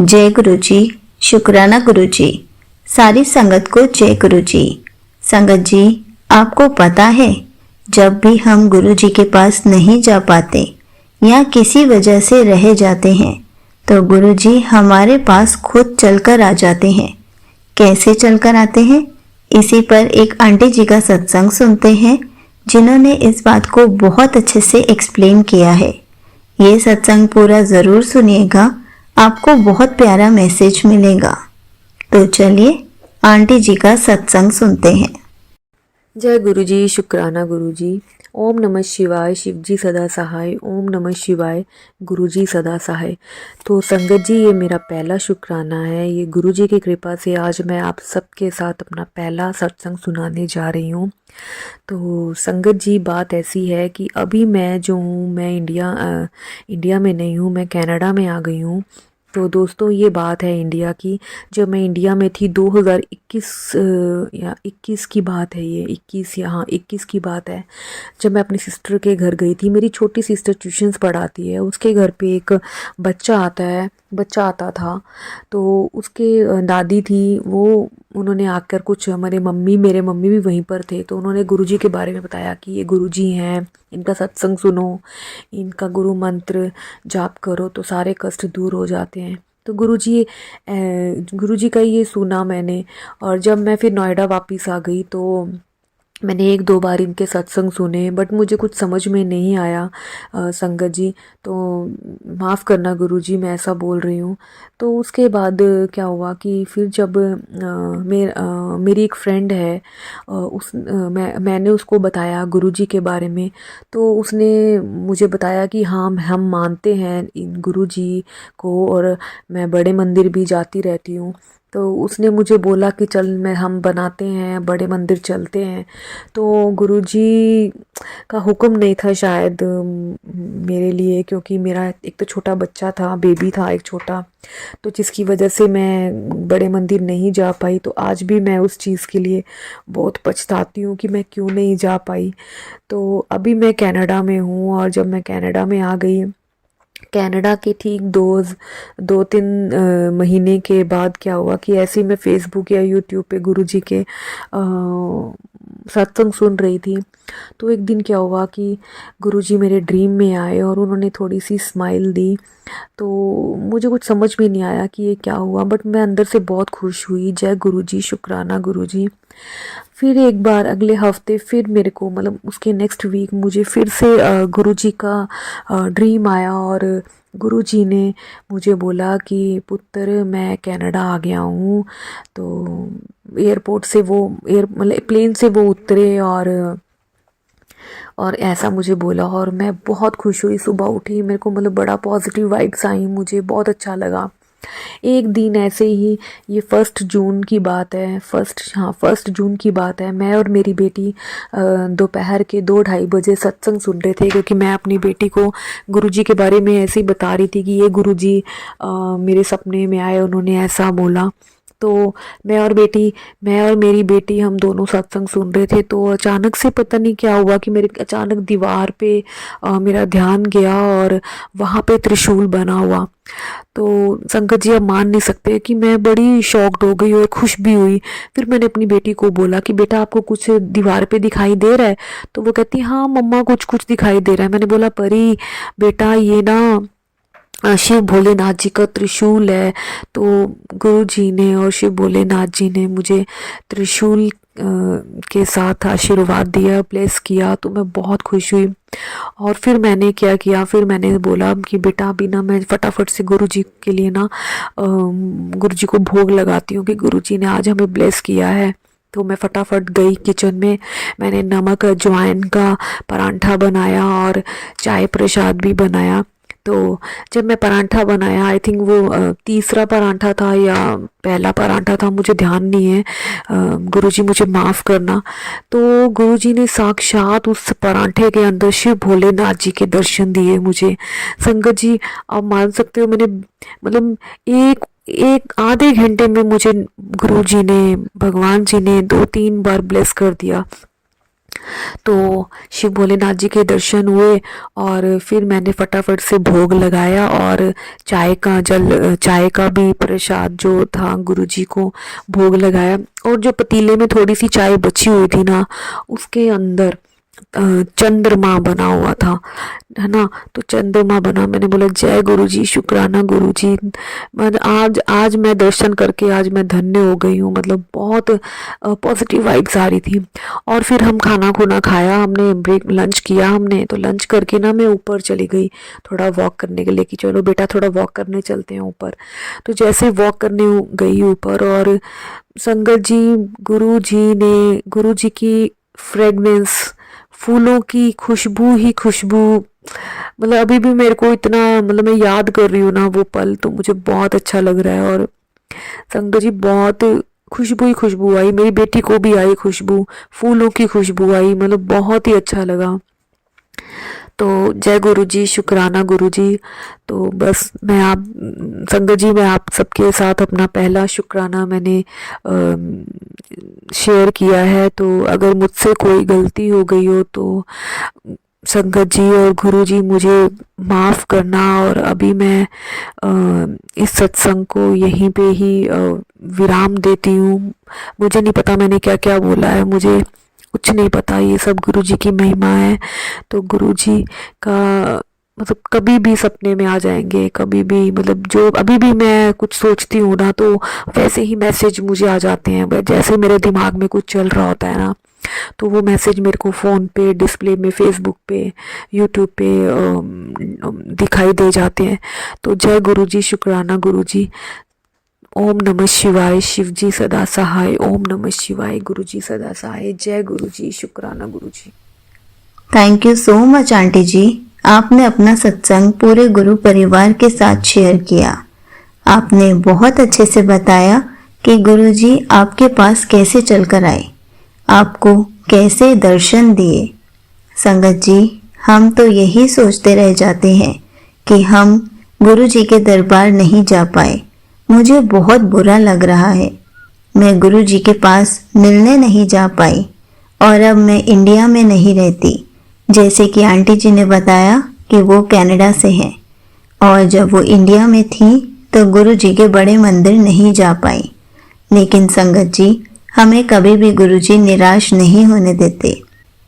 जय गुरु जी। शुक्राना गुरु जी। सारी संगत को जय गुरु जी। संगत जी, आपको पता है, जब भी हम गुरु जी के पास नहीं जा पाते या किसी वजह से रह जाते हैं तो गुरु जी हमारे पास खुद चलकर आ जाते हैं। कैसे चलकर आते हैं, इसी पर एक आंटी जी का सत्संग सुनते हैं जिन्होंने इस बात को बहुत अच्छे से एक्सप्लेन किया है। ये सत्संग पूरा ज़रूर सुनिएगा, आपको बहुत प्यारा मैसेज मिलेगा। तो चलिए आंटी जी का सत्संग सुनते हैं। जय गुरु जी। शुक्राना गुरु जी। ओम नमः शिवाय। शिव जी सदा सहाय। ओम नमः शिवाय। गुरु जी सदा सहाय। तो संगत जी, ये मेरा पहला शुक्राना है। ये गुरु जी की कृपा से आज मैं आप सबके साथ अपना पहला सत्संग सुनाने जा रही हूँ। तो संगत जी, बात ऐसी है कि अभी मैं जो हूँ, मैं इंडिया में नहीं हूँ, मैं कनाडा में आ गई हूँ। तो दोस्तों, ये बात है इंडिया की। जब मैं इंडिया में थी 2021 या 21 की बात है, ये 21 या हाँ 21 की बात है। जब मैं अपनी सिस्टर के घर गई थी, मेरी छोटी सिस्टर ट्यूशन्स पढ़ाती है, उसके घर पे एक बच्चा आता था। तो उसके दादी थी, वो उन्होंने आकर कुछ मेरे मम्मी भी वहीं पर थे, तो उन्होंने गुरुजी के बारे में बताया कि ये गुरुजी हैं, इनका सत्संग सुनो, इनका गुरु मंत्र जाप करो तो सारे कष्ट दूर हो जाते हैं। तो गुरुजी का ये सुना मैंने। और जब मैं फिर नोएडा वापस आ गई तो मैंने एक दो बार इनके सत्संग सुने, बट मुझे कुछ समझ में नहीं आया संगत जी। तो माफ़ करना गुरुजी, मैं ऐसा बोल रही हूँ। तो उसके बाद क्या हुआ कि फिर जब मेरी एक फ्रेंड है, मैंने उसको बताया गुरुजी के बारे में। तो उसने मुझे बताया कि हाँ, हम मानते हैं इन गुरुजी को, और मैं बड़े मंदिर भी जाती रहती हूँ। तो उसने मुझे बोला कि चल, हम बनाते हैं, बड़े मंदिर चलते हैं। तो गुरुजी का हुक्म नहीं था शायद मेरे लिए, क्योंकि मेरा एक तो छोटा बच्चा था, बेबी था एक छोटा, तो जिसकी वजह से मैं बड़े मंदिर नहीं जा पाई। तो आज भी मैं उस चीज़ के लिए बहुत पछताती हूँ कि मैं क्यों नहीं जा पाई। तो अभी मैं कनाडा में हूँ, और जब मैं कनाडा में आ गई, कनाडा के ठीक दो तीन महीने के बाद क्या हुआ कि ऐसे ही मैं फेसबुक या यूट्यूब पे गुरुजी के सत्संग सुन रही थी। तो एक दिन क्या हुआ कि गुरुजी मेरे ड्रीम में आए और उन्होंने थोड़ी सी स्माइल दी। तो मुझे कुछ समझ में नहीं आया कि ये क्या हुआ, बट मैं अंदर से बहुत खुश हुई। जय गुरुजी, शुक्राना गुरुजी। फिर एक बार अगले हफ्ते फिर मेरे को, मतलब उसके नेक्स्ट वीक, मुझे फिर से गुरुजी का ड्रीम आया, और गुरुजी ने मुझे बोला कि पुत्र, मैं कनाडा आ गया हूँ। तो एयरपोर्ट से वो मतलब प्लेन से वो उतरे, और ऐसा मुझे बोला, और मैं बहुत खुश हुई। सुबह उठी, मेरे को मतलब बड़ा पॉजिटिव वाइब्स आई, मुझे बहुत अच्छा लगा। एक दिन ऐसे ही, ये 1 जून की बात है, 1 जून की बात है, मैं और मेरी बेटी दोपहर के 2-2:30 बजे सत्संग सुन रहे थे, क्योंकि मैं अपनी बेटी को गुरुजी के बारे में ऐसे ही बता रही थी कि ये गुरुजी मेरे सपने में आए, उन्होंने ऐसा बोला। तो मैं और मेरी बेटी हम दोनों सत्संग सुन रहे थे। तो अचानक से पता नहीं क्या हुआ कि मेरे अचानक दीवार पे मेरा ध्यान गया, और वहाँ पे त्रिशूल बना हुआ। तो संगत जी, आप मान नहीं सकते कि मैं बड़ी शॉक्ड हो गई और खुश भी हुई। फिर मैंने अपनी बेटी को बोला कि बेटा, आपको कुछ दीवार पे दिखाई दे रहा है? तो वो कहती, हाँ मम्मा, कुछ कुछ दिखाई दे रहा है। मैंने बोला, परी बेटा, ये ना शिव भोलेनाथ जी का त्रिशूल है। तो गुरु जी ने और शिव भोलेनाथ जी ने मुझे त्रिशूल के साथ आशीर्वाद दिया, ब्लेस किया। तो मैं बहुत खुश हुई। और फिर मैंने क्या किया, फिर मैंने बोला कि बेटा, अभी ना मैं फटाफट से गुरु जी के लिए ना गुरु जी को भोग लगाती हूँ कि गुरु जी ने आज हमें ब्लेस किया है। तो मैं फटाफट गई किचन में, मैंने नमक अजवाइन का परांठा बनाया और चाय प्रसाद भी बनाया। तो जब मैं परांठा बनाया, आई थिंक वो तीसरा परांठा था या पहला परांठा था, मुझे ध्यान नहीं है, गुरुजी मुझे माफ़ करना। तो गुरुजी ने साक्षात उस परांठे के अंदर शिव भोलेनाथ जी के दर्शन दिए मुझे। संगत जी, आप मान सकते हो, मैंने मतलब एक एक आधे घंटे में मुझे गुरुजी ने, भगवान जी ने 2-3 बार ब्लेस कर दिया। तो शिव भोलेनाथ जी के दर्शन हुए और फिर मैंने फटाफट से भोग लगाया और चाय का भी प्रसाद जो था गुरुजी को भोग लगाया। और जो पतीले में थोड़ी सी चाय बची हुई थी ना, उसके अंदर चंद्रमा बना हुआ था, है ना। तो चंद्रमा बना, मैंने बोला जय गुरुजी, शुक्राना गुरुजी। आज मैं दर्शन करके आज मैं धन्य हो गई हूँ। मतलब बहुत पॉजिटिव वाइब्स आ रही थी। और फिर हम खाना खाया, हमने ब्रेक लंच किया हमने। तो लंच करके ना मैं ऊपर चली गई थोड़ा वॉक करने के लिए कि चलो बेटा थोड़ा वॉक करने चलते हैं ऊपर। तो जैसे वॉक करने गई ऊपर और संगत जी, गुरु जी की फ्रेगनेंस, फूलों की खुशबू ही खुशबू, मतलब अभी भी मेरे को इतना, मतलब मैं याद कर रही हूँ ना वो पल, तो मुझे बहुत अच्छा लग रहा है। और संगत जी बहुत खुशबू ही खुशबू आई, मेरी बेटी को भी आई खुशबू, फूलों की खुशबू आई, मतलब बहुत ही अच्छा लगा। तो जय गुरु जी, शुक्राना गुरु जी। तो बस संगत जी, मैं आप सबके साथ अपना पहला शुक्राना मैंने शेयर किया है। तो अगर मुझसे कोई गलती हो गई हो तो संगत जी और गुरु जी मुझे माफ़ करना। और अभी मैं इस सत्संग को यहीं पे ही विराम देती हूँ। मुझे नहीं पता मैंने क्या क्या बोला है, मुझे कुछ नहीं पता, ये सब गुरु जी की महिमा है। तो गुरु जी का मतलब कभी भी सपने में आ जाएंगे, कभी भी, मतलब जो अभी भी मैं कुछ सोचती हूँ ना तो वैसे ही मैसेज मुझे आ जाते हैं। जैसे मेरे दिमाग में कुछ चल रहा होता है ना, तो वो मैसेज मेरे को फ़ोन पे, डिस्प्ले में, फेसबुक पे, यूट्यूब पे दिखाई दे जाते हैं। तो जय गुरु जी, शुक्राना गुरु जी। ओम नमः शिवाय, शिव जी सदा सहाय। ओम नमः शिवाय, गुरु जी सदा सहाय। जय गुरु जी, शुक्राना गुरु जी। Thank you so much aunty जी। आपने अपना सत्संग पूरे गुरु परिवार के साथ शेयर किया। आपने बहुत अच्छे से बताया कि गुरु जी आपके पास कैसे चलकर आए, आपको कैसे दर्शन दिए। संगत जी, हम तो यही सोचते रह जाते हैं कि हम गुरु जी के दरबार नहीं जा पाए। मुझे बहुत बुरा लग रहा है, मैं गुरु जी के पास मिलने नहीं जा पाई और अब मैं इंडिया में नहीं रहती। जैसे कि आंटी जी ने बताया कि वो कनाडा से हैं और जब वो इंडिया में थी तो गुरु जी के बड़े मंदिर नहीं जा पाई। लेकिन संगत जी, हमें कभी भी गुरु जी निराश नहीं होने देते।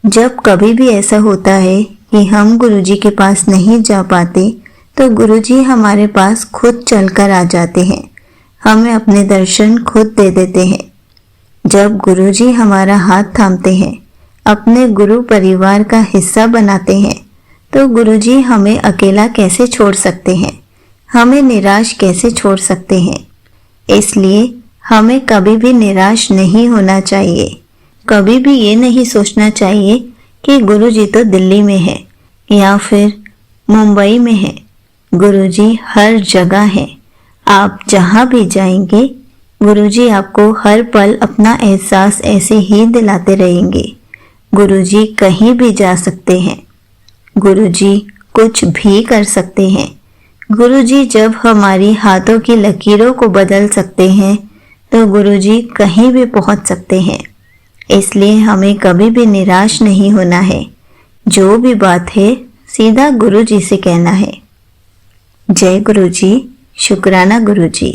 जब कभी भी ऐसा होता है कि हम गुरु जी के पास नहीं जा पाते तो गुरु जी हमारे पास खुद चलकर आ जाते हैं, हमें अपने दर्शन खुद दे देते हैं। जब गुरु जी हमारा हाथ थामते हैं, अपने गुरु परिवार का हिस्सा बनाते हैं, तो गुरु जी हमें अकेला कैसे छोड़ सकते हैं, हमें निराश कैसे छोड़ सकते हैं। इसलिए हमें कभी भी निराश नहीं होना चाहिए। कभी भी ये नहीं सोचना चाहिए कि गुरु जी तो दिल्ली में है या फिर मुंबई में है। गुरु जी हर जगह है। आप जहाँ भी जाएंगे, गुरु जी आपको हर पल अपना एहसास ऐसे ही दिलाते रहेंगे। गुरु जी कहीं भी जा सकते हैं, गुरु जी कुछ भी कर सकते हैं। गुरु जी जब हमारी हाथों की लकीरों को बदल सकते हैं तो गुरु जी कहीं भी पहुंच सकते हैं। इसलिए हमें कभी भी निराश नहीं होना है। जो भी बात है सीधा गुरु जी से कहना है। जय गुरु जी, शुक्राना गुरु जी।